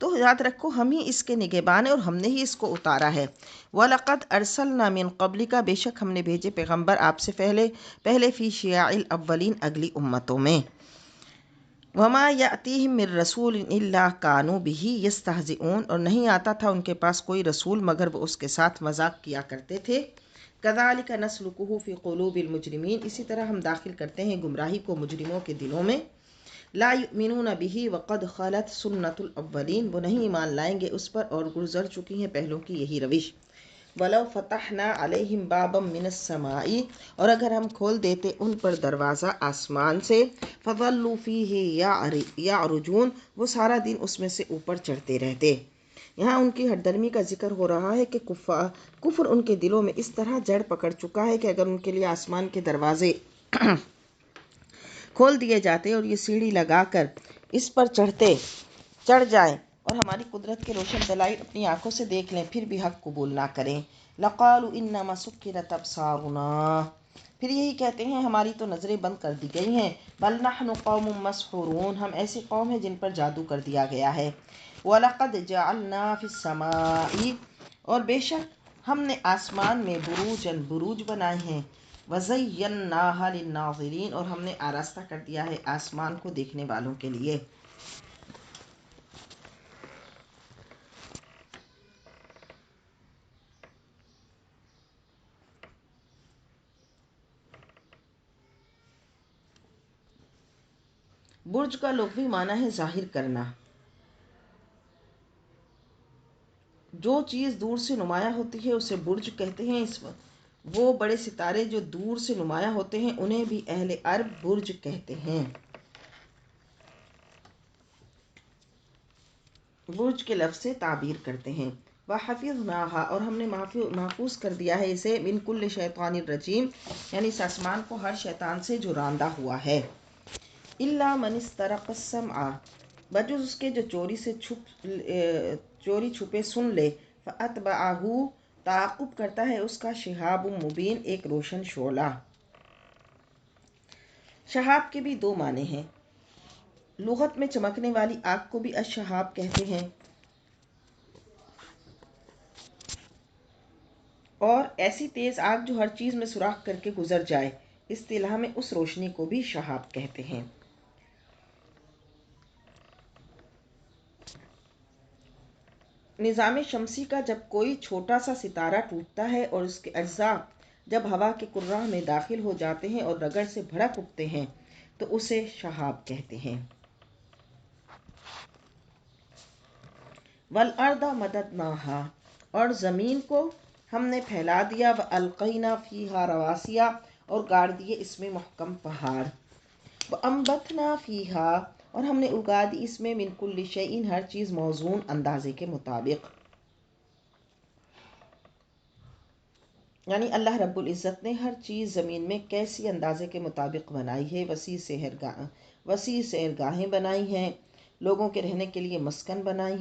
تو یاد رکھو ہم ہی اس کے نگہبان ہیں اور ہم نے ہی اس کو اتارا ہے۔ وَلَقَدْ أَرْسَلْنَا مِن قَبْلِكَ، بے شک ہم نے بھیجے پیغمبر آپ سے پہلے فی شیاع الاولین، اگلی امتوں میں۔ وَمَا يَأْتِيهِم مِّن رَّسُولٍ إِلَّا كَانُوا بِهِ يَسْتَهْزِئُونَ، اور نہیں آتا تھا ان کے پاس کوئی رسول مگر وہ اس کے ساتھ مذاق کیا کرتے تھے۔ كَذَلِكَ نَسْلُكُهُ فِي قُلُوبِ الْمُجْرِمِينَ، اسی طرح ہم داخل کرتے ہیں گمراہی کو مجرموں کے دلوں میں۔ لا یؤمنون بہ وقد خلت سنت الاولین، وہ نہیں ایمان لائیں گے اس پر اور گزر چکی ہیں پہلوں کی یہی روش۔ ولو فتحنا علیہم بابا من السماء، اور اگر ہم کھول دیتے ان پر دروازہ آسمان سے، فظلوا فیہ یعرجون، وہ سارا دن اس میں سے اوپر چڑھتے رہتے۔ یہاں ان کی ہٹ درمی کا ذکر ہو رہا ہے کہ کفر ان کے دلوں میں اس طرح جڑ پکڑ چکا ہے کہ اگر ان کے لیے آسمان کے دروازے کھول دیے جاتے اور یہ سیڑھی لگا کر اس پر چڑھ جائیں اور ہماری قدرت کے روشن دلائل اپنی آنکھوں سے دیکھ لیں، پھر بھی حق قبول نہ کریں۔ لَقَالُوا إِنَّمَا سُكِّرَتْ أَبْصَارُنَا، پھر یہی کہتے ہیں ہماری تو نظریں بند کر دی گئی ہیں۔ بَلْ نَحْنُ قَوْمٌ مَسْحُورُونَ، ہم ایسی قوم ہیں جن پر جادو کر دیا گیا ہے۔ وَلَقَدْ جَعَلْنَا فِي السَّمَاءِ، اور بے شک ہم نے آسمان میں بروج بنائے ہیں۔ وَزَيَّنَّاهَا لِلنَّاظِرِينَ، اور ہم نے آراستہ کر دیا ہے آسمان کو دیکھنے والوں کے لیے۔ برج کا لغوی معنی ہے ظاہر کرنا۔ جو چیز دور سے نمایاں ہوتی ہے اسے برج کہتے ہیں۔ وہ بڑے ستارے جو دور سے نمایاں ہوتے ہیں انہیں بھی اہل عرب برج کہتے ہیں۔ برج کے لفظ سے تعبیر کرتے ہیں۔ وَحَفِظْنَاهَا، اور ہم نے محفوظ کر دیا ہے اسے، مِن كُلِّ شَيْطَانٍ رَجِيمٍ، یعنی اس آسمان کو ہر شیطان سے جو راندہ ہوا ہے۔ إِلَّا مَنِ اسْتَرَقَ السَّمْعَ، بجز اس کے جو چوری چھپے سن لے، فَأَتْبَعَهُ، تعاقب کرتا ہے اس کا، شِهَابٌ مُبِينٌ، ایک روشن شعلہ۔ شہاب کے بھی دو معنی ہیں۔ لغت میں چمکنے والی آگ کو بھی الشہاب کہتے ہیں، اور ایسی تیز آگ جو ہر چیز میں سوراخ کر کے گزر جائے، اصطلاح میں اس روشنی کو بھی شہاب کہتے ہیں۔ نظام شمسی کا جب کوئی چھوٹا سا ستارہ ٹوٹتا ہے اور اس کے اجزاء جب ہوا کے کرہ میں داخل ہو جاتے ہیں اور رگڑ سے بھڑک اٹھتے ہیں تو اسے شہاب کہتے ہیں۔ وَالْأَرْضَ مَدَدْنَاهَا، اور زمین کو ہم نے پھیلا دیا، وَأَلْقَيْنَا فِيهَا رَوَاسِيَ، اور گاڑ دیے اس میں محکم پہاڑ، وَأَنبَتْنَا فِيهَا، اور ہم نے اگا دی اس میں، مِن كُلِّ شَيْءٍ، ہر چیز، موزون، اندازے کے مطابق۔ یعنی اللہ رب العزت نے ہر چیز زمین میں کیسی اندازے کے مطابق بنائی ہے۔ وسیع سیرگاہیں بنائی ہیں، لوگوں کے رہنے کے لیے مسکن بنائے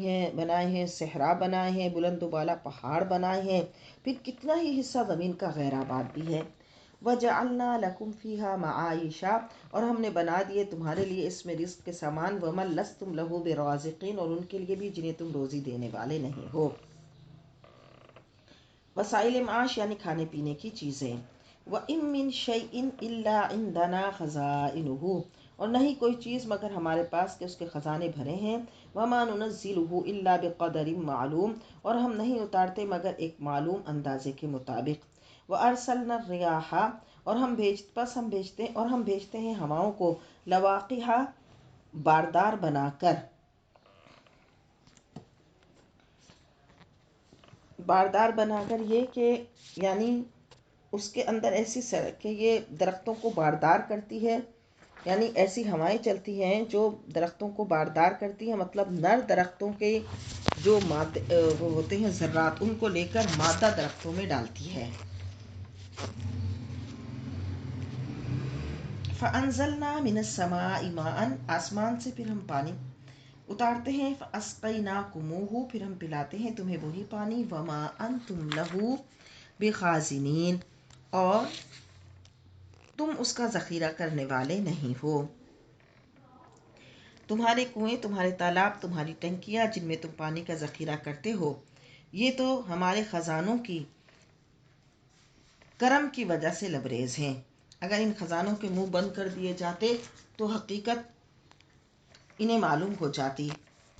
ہیں، صحرا بنائے ہیں، بلند و بالا پہاڑ بنائے ہیں، پھر کتنا ہی حصہ زمین کا غیر آباد بھی ہے۔ وَجَعَلْنَا لَكُمْ فِيهَا مَعَائِشَ، اور ہم نے بنا دیے تمہارے لیے اس میں رزق کے سامان، وَمَن لَسْتُمْ لَهُ بِرَازِقِينَ، اور ان کے لیے بھی جنہیں تم روزی دینے والے نہیں ہو۔ وسائل معاش یعنی کھانے پینے کی چیزیں۔ وَإِن مِّن شَيْءٍ إِلَّا عِندَنَا خَزَائِنُهُ، اور نہیں کوئی چیز مگر ہمارے پاس کہ اس کے خزانے بھرے ہیں۔ وَمَا نُنَزِّلُهُ إِلَّا بِقَدَرٍ مَّعْلُومٍ، اور ہم نہیں اتارتے مگر ایک معلوم اندازے کے مطابق۔ وَأَرْسَلْنَا الرِّيَاحَ، اور ہم بھیجتے ہیں ہواؤں کو، لَوَاقِحَ، باردار بنا کر، یہ کہ یعنی اس کے اندر ایسی کہ یہ درختوں کو باردار کرتی ہے، یعنی ایسی ہوائیں چلتی ہیں جو درختوں کو باردار کرتی ہیں، مطلب نر درختوں کے جو وہ ہوتے ہیں ذرات، ان کو لے کر مادہ درختوں میں ڈالتی ہے۔ فَأَنزَلْنَا مِنَ السَّمَاءِ مَاءً، آسمان سے پھر ہم پانی اتارتے ہیں، فَأَسْقَيْنَاكُمُوهُ، پھر ہم پلاتے ہیں تمہیں وہی پانی، وَمَا أَنْتُمْ لَهُ بِخَازِنِينَ، اور تم اس کا ذخیرہ کرنے والے نہیں ہو۔ تمہارے کنویں، تمہارے تالاب، تمہاری ٹنکیاں جن میں تم پانی کا ذخیرہ کرتے ہو، یہ تو ہمارے خزانوں کی کرم کی وجہ سے لبریز ہیں۔ اگر ان خزانوں کے منہ بند کر دیے جاتے تو حقیقت انہیں معلوم ہو جاتی۔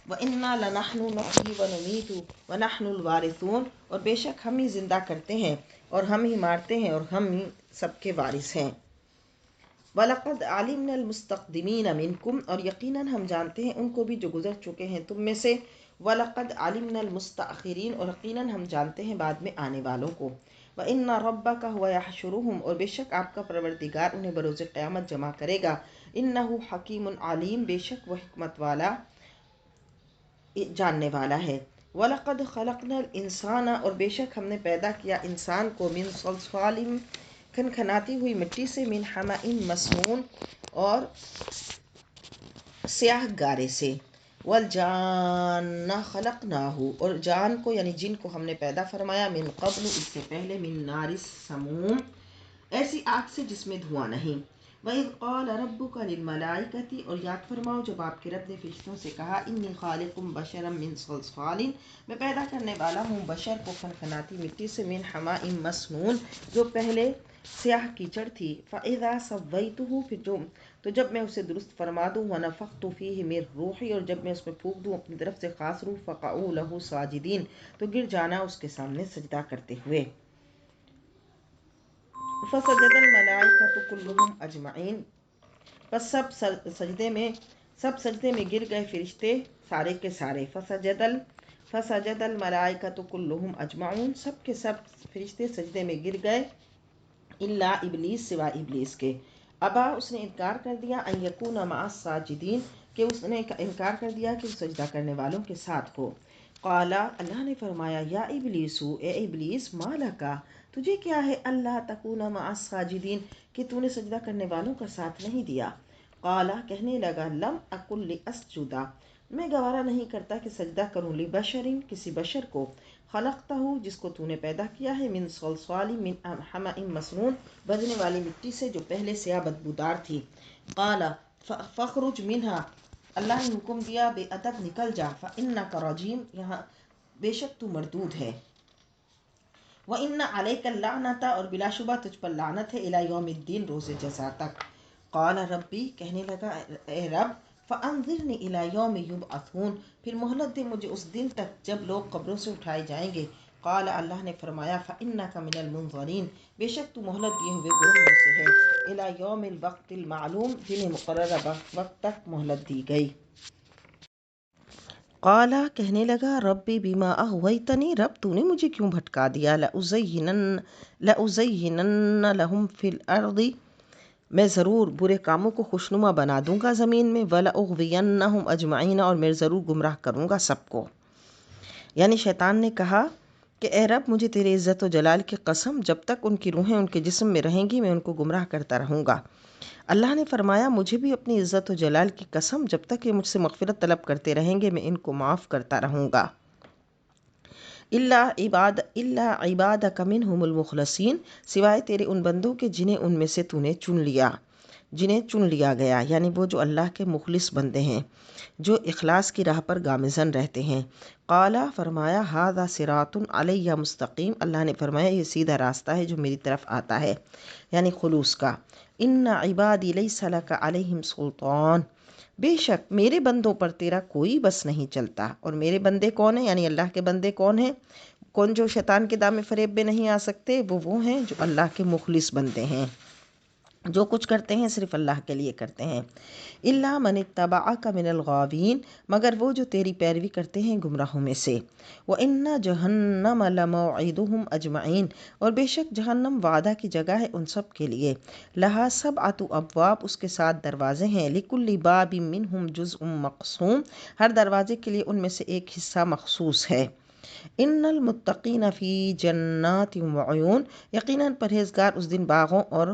وَإِنَّا لَنَحْنُ نُحْيِي وَنُمِيتُ وَنَحْنُ الْوَارِثُونَ، اور بے شک ہم ہی زندہ کرتے ہیں اور ہم ہی مارتے ہیں اور ہم ہی سب کے وارث ہیں۔ وَلَقَدْ عَلِمْنَا الْمُسْتَقْدِمِينَ مِنْكُمْ، اور یقیناً ہم جانتے ہیں ان کو بھی جو گزر چکے ہیں تم میں سے۔ وَلَقَدْ عَلِمْنَا الْمُسْتَأْخِرِينَ، اور یقیناً ہم جانتے ہیں بعد میں آنے والوں کو۔ وَإِنَّ رَبَّكَ هُوَ يَحْشُرُهُمْ، اور بے شک آپ کا پروردگار انہیں بروز قیامت جمع کرے گا۔ إِنَّهُ حَكِيمٌ عَلِيمٌ، بے شک وہ حکمت والا جاننے والا ہے۔ وَلَقَدْ خَلَقْنَا الْإِنسَانَ، اور بے شک ہم نے پیدا کیا انسان کو، مِنْ صَلْصَالٍ، کھنکھناتی ہوئی مٹی سے، مِنْ حَمَإٍ مَسْنُونٍ، اور سیاہ گارے سے۔ وَالْجَانَّ خَلَقْنَاهُ، اور جان کو یعنی جن کو ہم نے پیدا فرمایا، مِنْ قَبْلُ، اس سے پہلے، مِنْ نَارِ السَّمُومِ، ایسی آگ سے جس میں دھواں نہیں۔ وَإِذْ قَالَ رَبُّكَ لِلْمَلَائِكَةِ، اور یاد فرماؤ جب آپ کے رب نے فرشتوں سے کہا، إِنِّي خَالِقٌ بَشَرًا مِنْ صَلْصَالٍ، میں پیدا کرنے والا ہوں بشر کو کھنکھناتی مٹی سے، مِنْ حَمَإٍ مَسْنُونٍ، جو پہلے سیاہ کیچڑ تھی۔ فَإِذَا سَوَّيْتُهُ، پھر تو جب میں اسے درست فرما دوں، وَنَفَخْتُ فِيهِ مِنْ رُوحِي، اور جب میں اس میں پھونک دوں اپنی طرف سے خاص روح، فَقَعُوا لَهُ سَاجِدِينَ، تو گر جانا اس کے سامنے سجدہ کرتے ہوئے۔ فَسَجَدَ الْمَلَائِكَةُ كُلُّهُمْ أَجْمَعِينَ، پس سب سجدے میں گر گئے فرشتے سارے کے سارے۔ فَسَجَدَ الْمَلَائِكَةُ كُلُّهُمْ أَجْمَعُونَ، سب کے سب فرشتے سجدے میں گر گئے، الا ابلیس، سوائے ابلیس کے۔ ابا، اس نے انکار کر دیا، ان یکون مع الساجدین، کہ اس نے انکار کر دیا کہ وہ سجدہ کرنے والوں کے ساتھ ہو۔ قال، اللہ نے فرمایا، یا ابلیس، اے ابلیس، ما لکا، تجھے کیا ہے، اللہ تکون مع الساجدین، کہ تو نے سجدہ کرنے والوں کا ساتھ نہیں دیا۔ قال، کہنے لگا، لم اکن لاسجد، میں گوارا نہیں کرتا کہ سجدہ کروں، لبشر، کسی بشر کو، خلقتہ، جس کو تو نے پیدا کیا ہے، من صلصال، من حمأ مسنون، بجنے والی مٹی سے جو پہلے سیاہ بدبودار تھی۔ قال فاخرج منہا، اللہ نے حکم دیا، بے ادب نکل جا، فانک رجیم، یہاں بے شک تو مردود ہے، وان علیک اللعنۃ، اور بلا شبہ تجھ پر لعنت ہے، الی یوم الدین، روز جزا تک۔ قال ربی، کہنے لگا، اے رب، فانظرنی الی یوم یبعثون، پھر مہلت دے مجھے اس دن تک جب لوگ قبروں سے اٹھائے جائیں گے۔ قال، اللہ نے فرمایا، فانک من المنظرین، بے شک تو مہلت دیے ہوئے گروہ میں سے ہے، الی یوم الوقت المعلوم، دن مقررہ وقت تک مہلت دی گئی۔ قال، کہنے لگا، ربی بما اغویتنی، رب تو نے مجھے کیوں بھٹکا دیا، لأزینن لہم فی الارض، میں ضرور برے کاموں کو خوشنما بنا دوں گا زمین میں، وَلَأُغْوِيَنَّهُمْ أَجْمَعِينَ، اور میں ضرور گمراہ کروں گا سب کو۔ یعنی شیطان نے کہا کہ اے رب، مجھے تیرے عزت و جلال کی قسم، جب تک ان کی روحیں ان کے جسم میں رہیں گی میں ان کو گمراہ کرتا رہوں گا۔ اللہ نے فرمایا، مجھے بھی اپنی عزت و جلال کی قسم، جب تک یہ مجھ سے مغفرت طلب کرتے رہیں گے میں ان کو معاف کرتا رہوں گا۔ الا عبادک منہم المخلصین، سوائے تیرے ان بندوں کے جنہیں ان میں سے تو نے چن لیا گیا، یعنی وہ جو اللہ کے مخلص بندے ہیں، جو اخلاص کی راہ پر گامزن رہتے ہیں۔ قال، فرمایا، ھذا صراط علی مستقیم، اللہ نے فرمایا یہ سیدھا راستہ ہے جو میری طرف آتا ہے، یعنی خلوص کا۔ ان عبادی لیس لک علیہم سلطان، بے شک میرے بندوں پر تیرا کوئی بس نہیں چلتا۔ اور میرے بندے کون ہیں، یعنی اللہ کے بندے کون ہیں، کون جو شیطان کے دام فریب میں نہیں آ سکتے، وہ ہیں جو اللہ کے مخلص بندے ہیں، جو کچھ کرتے ہیں صرف اللہ کے لیے کرتے ہیں۔ الا من اتبعک من الغاوین، مگر وہ جو تیری پیروی کرتے ہیں گمراہوں میں سے۔ وَإِنَّ جَهَنَّمَ لَمَوْعِدُهُمْ أَجْمَعِينَ، اور بے شک جہنم وعدہ کی جگہ ہے ان سب کے لیے۔ لہا سبعۃ ابواب، اس کے 7 دروازے ہیں، لِكُلِّ بَابٍ مِّنْهُمْ جُزْءٌ مَّقْسُومٌ، ہر دروازے کے لیے ان میں سے ایک حصہ مخصوص ہے۔ ان المتقین فی جنات وعیون، یقیناً پرہیزگار اس دن باغوں اور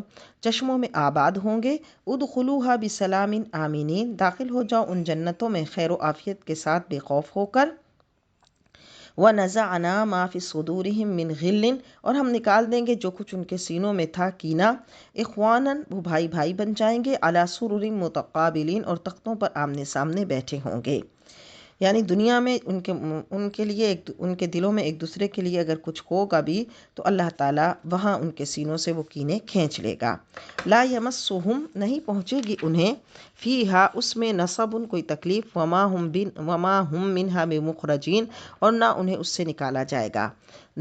چشموں میں آباد ہوں گے۔ ادخلوها بسلام آمینین، داخل ہو جاؤ ان جنتوں میں خیر و عافیت کے ساتھ، بے خوف ہو کر۔ وَنَزَعْنَا مَا فِي صُدُورِهِم مِّن غِلٍّ، اور ہم نکال دیں گے جو کچھ ان کے سینوں میں تھا کینہ، اخواناً، وہ بھائی بھائی بن جائیں گے، عَلَىٰ سُرُرٍ مُتَقَابِلِينَ، اور تختوں پر آمنے سامنے بیٹھے ہوں گے۔ یعنی دنیا میں ان کے لیے ان کے دلوں میں ایک دوسرے کے لیے اگر کچھ ہوگا بھی تو اللہ تعالیٰ وہاں ان کے سینوں سے وہ کینے کھینچ لے گا۔ لا یمسہم، نہیں پہنچے گی انہیں، فیہا، اس میں، نصب، کوئی تکلیف، وما ہم منہا بمخرجین، اور نہ انہیں اس سے نکالا جائے گا۔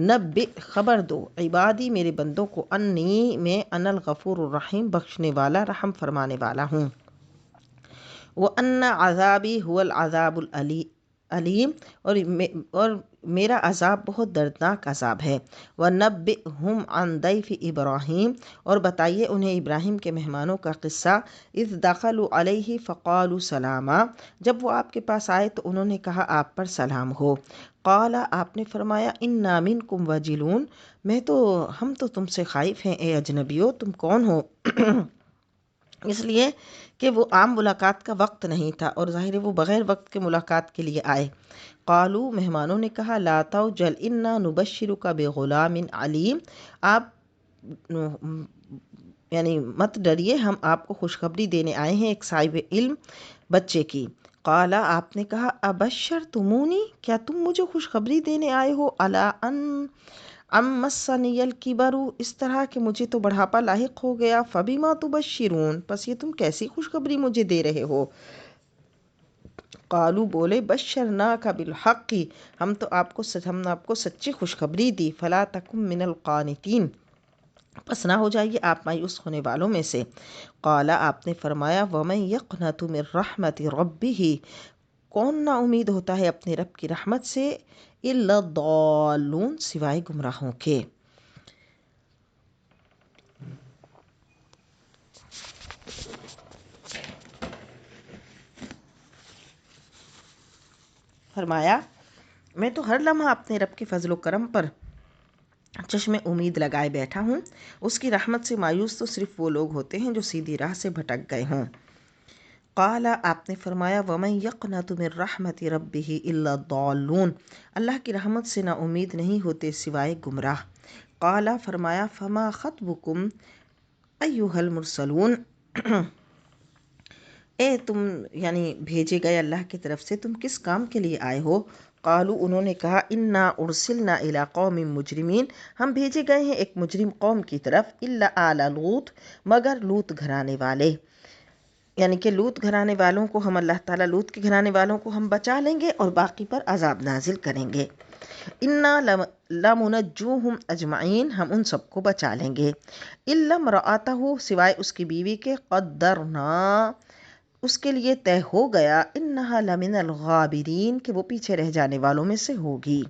نبئ، خبر دو، عبادی، میرے بندوں کو، انی، میں، انا الغفور الرحیم، بخشنے والا رحم فرمانے والا ہوں، وَأَنَّ عَذَابِي هُوَ الْعَذَابُ الْأَلِيمُ، اور میرا عذاب بہت دردناک عذاب ہے۔ وَنَبِّئْهُمْ عَنْ ضَيْفِ إِبْرَاهِيمَ، اور بتائیے انہیں ابراہیم کے مہمانوں کا قصہ، اذ دخلوا علیہ فقالوا سلاما، جب وہ آپ کے پاس آئے تو انہوں نے کہا آپ پر سلام ہو۔ قال، آپ نے فرمایا، انا منکم وجلون، ہم تو تم سے خائف ہیں اے اجنبیو، تم کون ہو؟ اس لیے کہ وہ عام ملاقات کا وقت نہیں تھا، اور ظاہر ہے وہ بغیر وقت کے ملاقات کے لیے آئے۔ قالو، مہمانوں نے کہا، لا توجل انا نبشرک بغلام علیم، آپ یعنی مت ڈریے، ہم آپ کو خوشخبری دینے آئے ہیں ایک صاحب علم بچے کی۔ قالا، آپ نے کہا، ابشرتمونی، کیا تم مجھے خوشخبری دینے آئے ہو، علی ان مسنی الکبر، اس طرح کہ مجھے تو بڑھاپا لاحق ہو گیا، فبما تبشرون، پس یہ تم کیسی خوشخبری مجھے دے رہے ہو؟ قالو، بولے، بشرناک بالحق، ہم آپ کو سچی خوشخبری دی، فلا تکن من القانتین، پس نہ ہو جائیے آپ مایوس ہونے والوں میں سے۔ قالا، آپ نے فرمایا، ومن یقنط من رحمت ربہ، کون نا امید ہوتا ہے اپنے رب کی رحمت سے، الا الضالون، سوائے گمراہوں کے۔ فرمایا، میں تو ہر لمحہ اپنے رب کے فضل و کرم پر چشم امید لگائے بیٹھا ہوں، اس کی رحمت سے مایوس تو صرف وہ لوگ ہوتے ہیں جو سیدھی راہ سے بھٹک گئے ہوں۔ قال، آپ نے فرمایا، ومن یقنط من رحمت ربہ الا الضالون، اللہ کی رحمت سے نا امید نہیں ہوتے سوائے گمراہ۔ قال، فرمایا، فما خطبکم ایھا المرسلون، اے تم یعنی بھیجے گئے اللہ کی طرف سے، تم کس کام کے لیے آئے ہو؟ قالو، انہوں نے کہا، انا ارسلنا الی قوم مجرمین، ہم بھیجے گئے ہیں ایک مجرم قوم کی طرف، الا آل لوط، مگر لوط گھرانے والے، یعنی کہ لوط گھرانے والوں کو ہم اللہ تعالیٰ، لوط کے گھرانے والوں کو ہم بچا لیں گے اور باقی پر عذاب نازل کریں گے۔ انا لمنجوہم اجمعین، ہم ان سب کو بچا لیں گے، الا امرأتہ، سوائے اس کی بیوی کے، قدرنا، اس کے لیے طے ہو گیا، انہا لمن الغابرین، کہ وہ پیچھے رہ جانے والوں میں سے ہوگی۔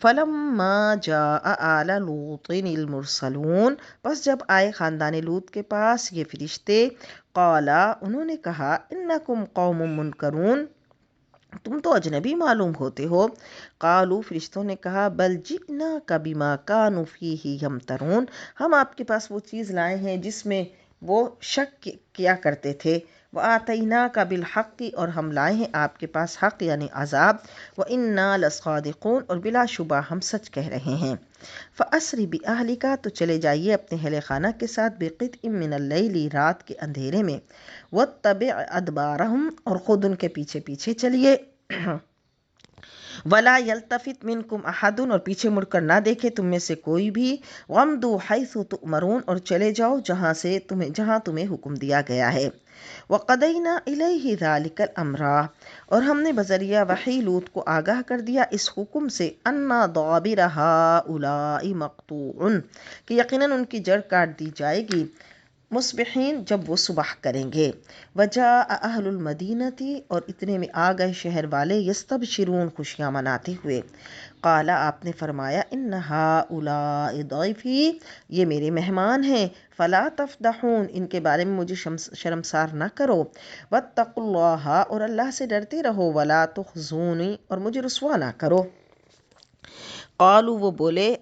فلما جاء آل لوط المرسلون، پس جب آئے خاندان لوط کے پاس یہ فرشتے، قالا، انہوں نے کہا، انکم قوم منکرون، تم تو اجنبی معلوم ہوتے ہو۔ قالو، فرشتوں نے کہا، بل جئناک بما کانوا فیہ یمترون، ہم آپ کے پاس وہ چیز لائے ہیں جس میں وہ شک کیا کرتے تھے، وآتیناک بالحق، اور ہم لائے ہیں آپ کے پاس حق یعنی عذاب، وإنا لصادقون، اور بلا شبہ ہم سچ کہہ رہے ہیں۔ فأسر بأہلک، تو چلے جائیے اپنے اہل خانہ کے ساتھ، بقطع من اللیل، رات کے اندھیرے میں، واتبع ادبارہم، اور خود ان کے پیچھے پیچھے چلیے، ولا یلتفت منکم احد، اور پیچھے مڑ کر نہ دیکھے تم میں سے کوئی بھی، وامضوا حیث تؤمرون، اور چلے جاؤ جہاں تمہیں حکم دیا گیا ہے۔ وقضینا الیہ ذلک الامر، اور ہم نے بذریعہ وحی لوط کو آگاہ کر دیا اس حکم سے، ان دابر ہؤلاء مقطوع، کہ یقیناً ان کی جڑ کاٹ دی جائے گی، مصبحین، جب وہ صبح کریں گے۔ وجاء اہل المدینۃ، اور اتنے میں آ گئے شہر والے، یستبشرون، خوشیاں مناتے ہوئے۔ قال، آپ نے فرمایا، ان ہؤلاء ضیفی، یہ میرے مہمان ہیں، فلا تفضحون، ان کے بارے میں مجھے شرمسار نہ کرو، واتقوا اللہ، اور اللہ سے ڈرتے رہو، ولا تخزونی، اور مجھے رسوا نہ کرو۔ قالوا، وہ بولے،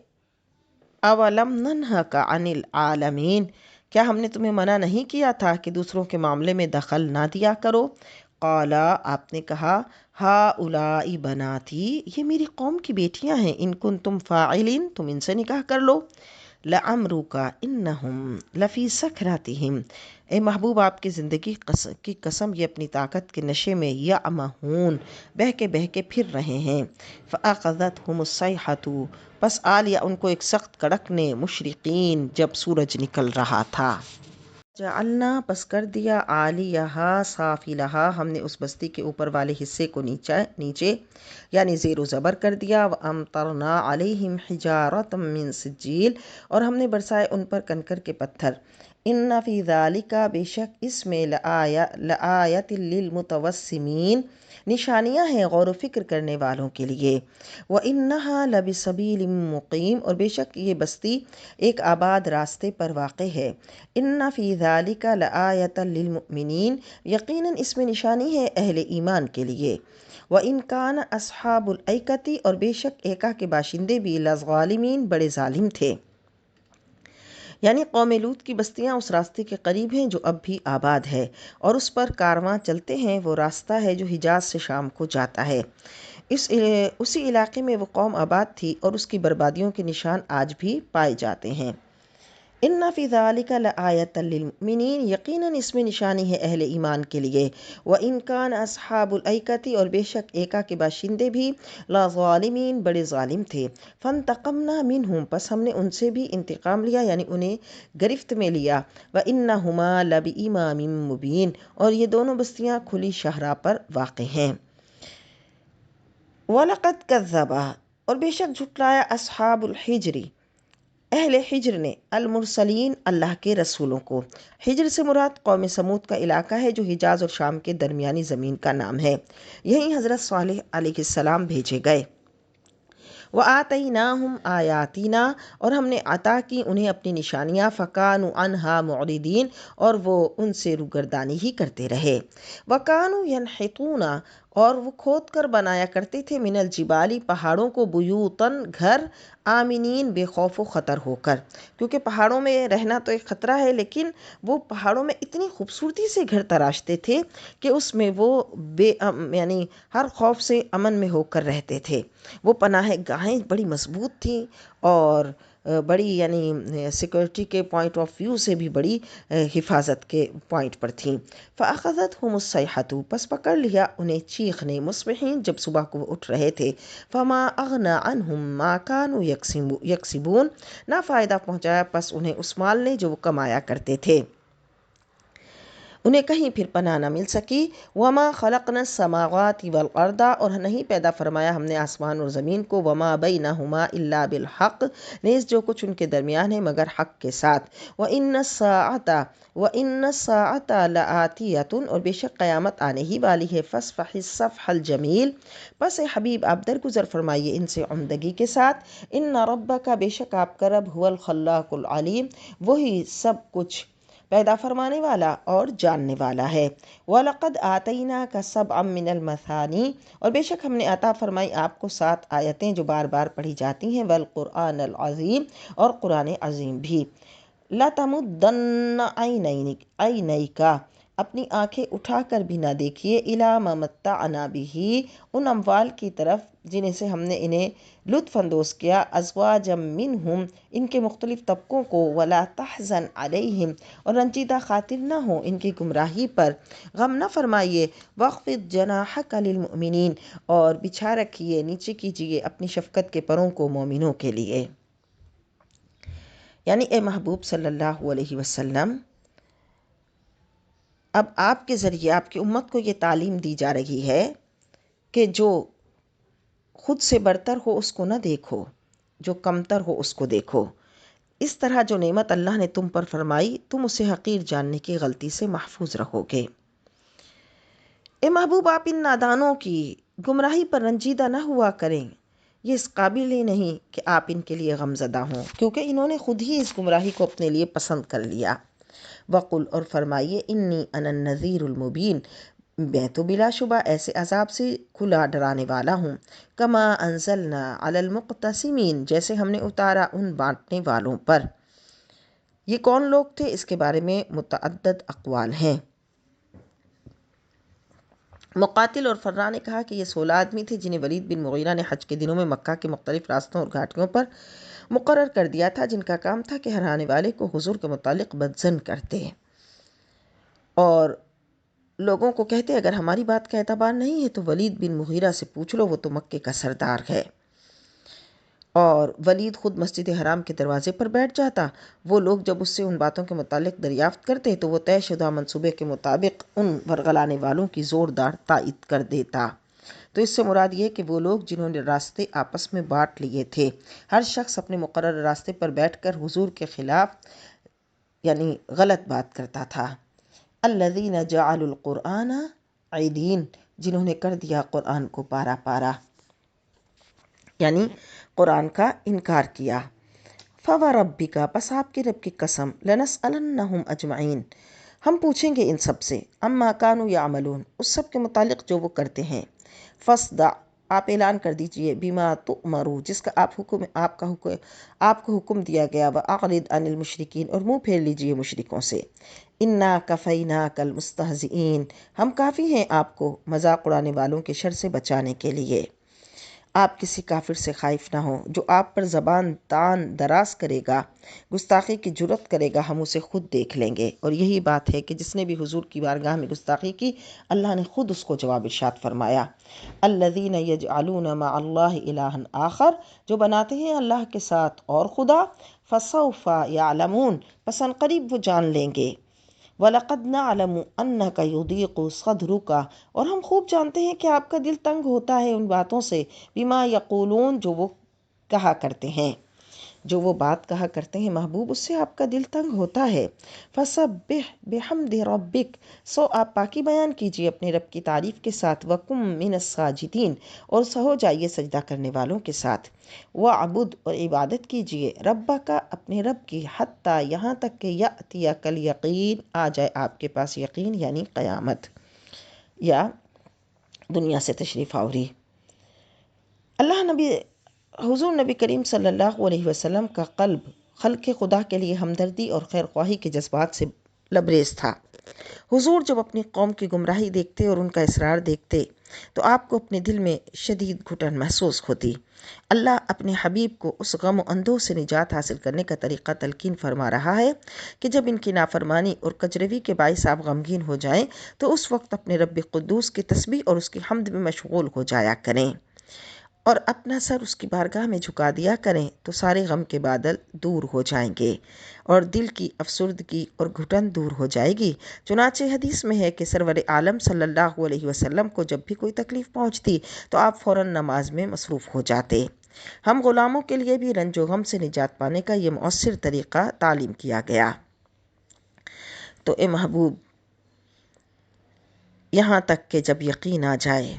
اولم ننہک عن العالمین، کیا ہم نے تمہیں منع نہیں کیا تھا کہ دوسروں کے معاملے میں دخل نہ دیا کرو؟ قالا، آپ نے کہا، ہاؤلائی بناتی، یہ میری قوم کی بیٹیاں ہیں، ان کنتم فاعلین، تم ان سے نکاح کر لو، لعمرک انہم لفی سکراتہم، اے محبوب آپ کی زندگی کی قسم یہ اپنی طاقت کے نشے میں یعمہون، بہہ کے پھر رہے ہیں، فاخذتہم الصیحۃ، پس آ لیا ان کو ایک سخت کڑک نے، مشرقین، جب سورج نکل رہا تھا، جعلنا، پس کر دیا، عالیہا، سافلہا، ہم نے اس بستی کے اوپر والے حصے کو نیچے یعنی زیر و زبر کر دیا، وامطرنا علیہم حجارۃ من سجیل، اور ہم نے برسائے ان پر کنکر کے پتھر، ان فی ذالک، بے شک اس میں، لآیۃ للمتوسمین، نشانیاں ہیں غور و فکر کرنے والوں کے لیے، وانہا لبسبیل مقیم، اور بے شک یہ بستی ایک آباد راستے پر واقع ہے، ان فی ذالک لآیۃ للمؤمنین، یقیناً اس میں نشانی ہے اہل ایمان کے لیے، وَإِنْ كَانَ أَصْحَابُ الْأَيْكَةِ، اور بے شک ایکا کے باشندے بھی، لَظَالِمِین، بڑے ظالم تھے، یعنی قوم لوط کی بستیاں اس راستے کے قریب ہیں جو اب بھی آباد ہے، اور اس پر کارواں چلتے ہیں، وہ راستہ ہے جو حجاز سے شام کو جاتا ہے، اسی علاقے میں وہ قوم آباد تھی، اور اس کی بربادیوں کے نشان آج بھی پائے جاتے ہیں، ان فی ذالک لآیۃ للمؤمنین، یقیناً اس میں نشانی ہے اہل ایمان کے لیے، وَإِنْ كَانَ أَصْحَابُ الْأَيْكَةِ، اور بے شک ایکا کے باشندے بھی، لَظَالِمِین، بڑے ظالم تھے، فَانْتَقَمْنَا مِنْہُم، پس ہم نے ان سے بھی انتقام لیا، یعنی انہیں گرفت میں لیا، وَإِنَّهُمَا لَبِإِمَامٍ مُبِین، اور یہ دونوں بستیاں کھلی شاہراہ پر واقع ہیں، وَلَقَدْ كَذَّبَ، اور بے شک جھٹلایا، اصحاب الحجر، اہل حجر نے، المرسلین، اللہ کے رسولوں کو، حجر سے مراد قوم سمود کا علاقہ ہے جو حجاز اور شام کے درمیانی زمین کا نام ہے، یہیں حضرت صالح علیہ السلام بھیجے گئے، وَآتَيْنَاهُمْ آیَاتِنَا، اور ہم نے عطا کی انہیں اپنی نشانیاں، فَكَانُوا عَنْهَا مُعْرِضِین، اور وہ ان سے روگردانی ہی کرتے رہے، وَكَانُوا يَنْحِتُونَ، اور وہ کھود کر بنایا کرتے تھے، من الجبال، پہاڑوں کو، بیوتن، گھر، آمنین، بے خوف و خطر ہو کر، کیونکہ پہاڑوں میں رہنا تو ایک خطرہ ہے، لیکن وہ پہاڑوں میں اتنی خوبصورتی سے گھر تراشتے تھے کہ اس میں وہ یعنی ہر خوف سے امن میں ہو کر رہتے تھے، وہ پناہ گاہیں بڑی مضبوط تھیں، اور بڑی یعنی سیکورٹی کے پوائنٹ آف ویو سے بھی بڑی حفاظت کے پوائنٹ پر تھیں، فَأَخَذَتْهُمُ الصَّيْحَةُ، پس پکڑ لیا انہیں چیخ نے، مصبحین، جب صبح کو وہ اٹھ رہے تھے، فَمَا أَغْنَى عَنْهُمْ مَا كَانُوا يَكْسِبُونَ، نہ فائدہ پہنچایا پس انہیں اس مال نے جو وہ کمایا کرتے تھے، انہیں کہیں پھر پناہ نہ مل سکی، وَمَا خَلَقْنَا السَّمَاوَاتِ وَالْأَرْضَ، اور نہیں پیدا فرمایا ہم نے آسمان اور زمین کو، وَمَا بَيْنَهُمَا إِلَّا بِالْحَقِّ، نیز جو کچھ ان کے درمیان ہے مگر حق کے ساتھ، وَإِنَّ السَّاعَةَ لَآتِيَةٌ، اور بے شک قیامت آنے ہی والی ہے، فَاصْفَحِ الصَّفْحَ الْجَمِيلَ، پس اے حبیب آپ درگزر فرمائیے ان سے عمدگی کے ساتھ، إِنَّ رَبَّكَ، بے شک آپ کا رب، هُوَ الْخَلَّاقُ الْعَلِيمُ، وہی سب کچھ پیدا فرمانے والا اور جاننے والا ہے، وَلَقَدْ آتَيْنَاكَ سَبْعًا مِّنَ الْمَثَانِي، اور بے شک ہم نے عطا فرمائی آپ کو 7 آیتیں جو بار بار پڑھی جاتی ہیں، وَالْقُرْآنَ الْعَظِيمَ، اور قرآن عظیم بھی، لَتَمُدَّنَّ عَيْنَيْكَ، اپنی آنکھیں اٹھا کر بھی نہ دیکھیے، إِلَىٰ مَا مَتَّعْنَا بِهِ، ان اموال کی طرف جنہیں سے ہم نے انہیں لطف اندوز کیا، أَزْوَاجًا مِّنْهُمْ، ان کے مختلف طبقوں کو، وَلَا تَحْزَنْ عَلَيْهِمْ، اور رنجیدہ خاطر نہ ہوں ان کی گمراہی پر، غم نہ فرمائیے، وَاخْفِضْ جَنَاحَكَ لِلْمُؤْمِنِينَ، اور بچھا رکھیے، نیچے کیجیے اپنی شفقت کے پروں کو مومنوں کے لیے، یعنی اے محبوب صلی اللہ علیہ وسلم، اب آپ کے ذریعے آپ کی امت کو یہ تعلیم دی جا رہی ہے کہ جو خود سے برتر ہو اس کو نہ دیکھو، جو کمتر ہو اس کو دیکھو، اس طرح جو نعمت اللہ نے تم پر فرمائی تم اسے حقیر جاننے کی غلطی سے محفوظ رہو گے، اے محبوب آپ ان نادانوں کی گمراہی پر رنجیدہ نہ ہوا کریں، یہ اس قابل ہی نہیں کہ آپ ان کے لیے غمزدہ ہوں، کیونکہ انہوں نے خود ہی اس گمراہی کو اپنے لیے پسند کر لیا، وَقُلْ، اور فرمائیے، انی انا النذیر المبین، میں تو بلا شبہ ایسے عذاب سے کھلا ڈرانے والا ہوں، کما انزلنا علی المقتسمین، جیسے ہم نے اتارا ان بانٹنے والوں پر، یہ کون لوگ تھے اس کے بارے میں متعدد اقوال ہیں، مقاتل اور فرا نے کہا کہ یہ 16 آدمی تھے جنہیں ولید بن مغیرہ نے حج کے دنوں میں مکہ کے مختلف راستوں اور گھاٹیوں پر مقرر کر دیا تھا، جن کا کام تھا کہ ہر آنے والے کو حضور کے متعلق بدظن کرتے اور لوگوں کو کہتے اگر ہماری بات کا اعتبار نہیں ہے تو ولید بن مغیرہ سے پوچھ لو، وہ تو مکے کا سردار ہے۔ اور ولید خود مسجد حرام کے دروازے پر بیٹھ جاتا۔ وہ لوگ جب اس سے ان باتوں کے متعلق دریافت کرتے تو وہ طے شدہ منصوبے کے مطابق ان ورغلانے والوں کی زوردار تائید کر دیتا۔ تو اس سے مراد یہ کہ وہ لوگ جنہوں نے راستے آپس میں بانٹ لیے تھے، ہر شخص اپنے مقرر راستے پر بیٹھ کر حضور کے خلاف یعنی غلط بات کرتا تھا۔ الذین جعلوا القرآن عیدین، جنہوں نے کر دیا قرآن کو پارا پارا، یعنی قرآن کا انکار کیا۔ فوربک، پس آپ کے رب کی قسم، لنسألنہم اجمعین، ہم پوچھیں گے ان سب سے، اما کانوا یعملون، اس سب کے متعلق جو وہ کرتے ہیں۔ فاصدع، آپ اعلان کر دیجئے، بما تؤمروا، جس کا آپ کو حکم دیا گیا، واعرض عن المشرکین، اور منہ پھیر لیجئے مشرکوں سے۔ انا کفیناک المستہزئین، ہم کافی ہیں آپ کو مذاق اڑانے والوں کے شر سے بچانے کے لیے۔ آپ کسی کافر سے خائف نہ ہوں جو آپ پر زبان تان دراز کرے گا، گستاخی کی جرت کرے گا، ہم اسے خود دیکھ لیں گے۔ اور یہی بات ہے کہ جس نے بھی حضور کی بارگاہ میں گستاخی کی، اللہ نے خود اس کو جواب ارشاد فرمایا، الذین یجعلون مع اللہ الہا آخر، جو بناتے ہیں اللہ کے ساتھ اور خدا، فسوف یعلمون، پس ان قریب وہ جان لیں گے۔ وَلَقَدْ نَعْلَمُ أَنَّكَ يُضِيقُ صَدْرُكَ، اور ہم خوب جانتے ہیں کہ آپ کا دل تنگ ہوتا ہے ان باتوں سے، بما یقولون، جو وہ کہا کرتے ہیں، جو وہ بات کہا کرتے ہیں محبوب، اس سے آپ کا دل تنگ ہوتا ہے۔ فَسَبِّحْ بِحَمْدِ رَبِّكَ، سو آپ پاکی بیان کیجئے اپنے رب کی تعریف کے ساتھ، وَقُم مِّنَ السَّاجِدِينَ، اور سو جائیے سجدہ کرنے والوں کے ساتھ، وَعْبُدْ، اور عبادت کیجئے، رَبَّكَ، اپنے رب کی، حتیٰ، یہاں تک کہ یأتیک الیقین، آ جائے آپ کے پاس یقین، یعنی قیامت یا دنیا سے تشریف آوری۔ حضور نبی کریم صلی اللہ علیہ وسلم کا قلب خلق خدا کے لیے ہمدردی اور خیر خواہی کے جذبات سے لبریز تھا۔ حضور جب اپنی قوم کی گمراہی دیکھتے اور ان کا اصرار دیکھتے تو آپ کو اپنے دل میں شدید گھٹن محسوس ہوتی۔ اللہ اپنے حبیب کو اس غم و اندوہ سے نجات حاصل کرنے کا طریقہ تلقین فرما رہا ہے کہ جب ان کی نافرمانی اور کجروی کے باعث آپ غمگین ہو جائیں تو اس وقت اپنے رب قدوس کی تسبیح اور اس کی حمد میں مشغول ہو جایا کریں اور اپنا سر اس کی بارگاہ میں جھکا دیا کریں، تو سارے غم کے بادل دور ہو جائیں گے اور دل کی افسردگی اور گھٹن دور ہو جائے گی۔ چنانچہ حدیث میں ہے کہ سرور عالم صلی اللہ علیہ وسلم کو جب بھی کوئی تکلیف پہنچتی تو آپ فوراً نماز میں مصروف ہو جاتے۔ ہم غلاموں کے لیے بھی رنج و غم سے نجات پانے کا یہ مؤثر طریقہ تعلیم کیا گیا۔ تو اے محبوب، یہاں تک کہ جب یقین آ جائے،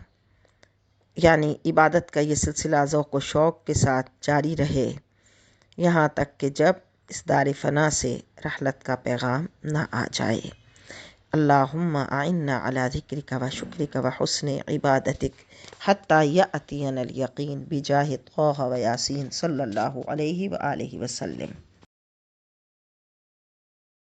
یعنی عبادت کا یہ سلسلہ ذوق و شوق کے ساتھ جاری رہے، یہاں تک کہ جب اس دار فنا سے رحلت کا پیغام نہ آ جائے۔ اللہم اعنا علی ذکرک و شکرک و حسن عبادتک حتی یأتینا الیقین، بجاہ طہ و یاسین صلی اللہ علیہ وآلہ وسلم۔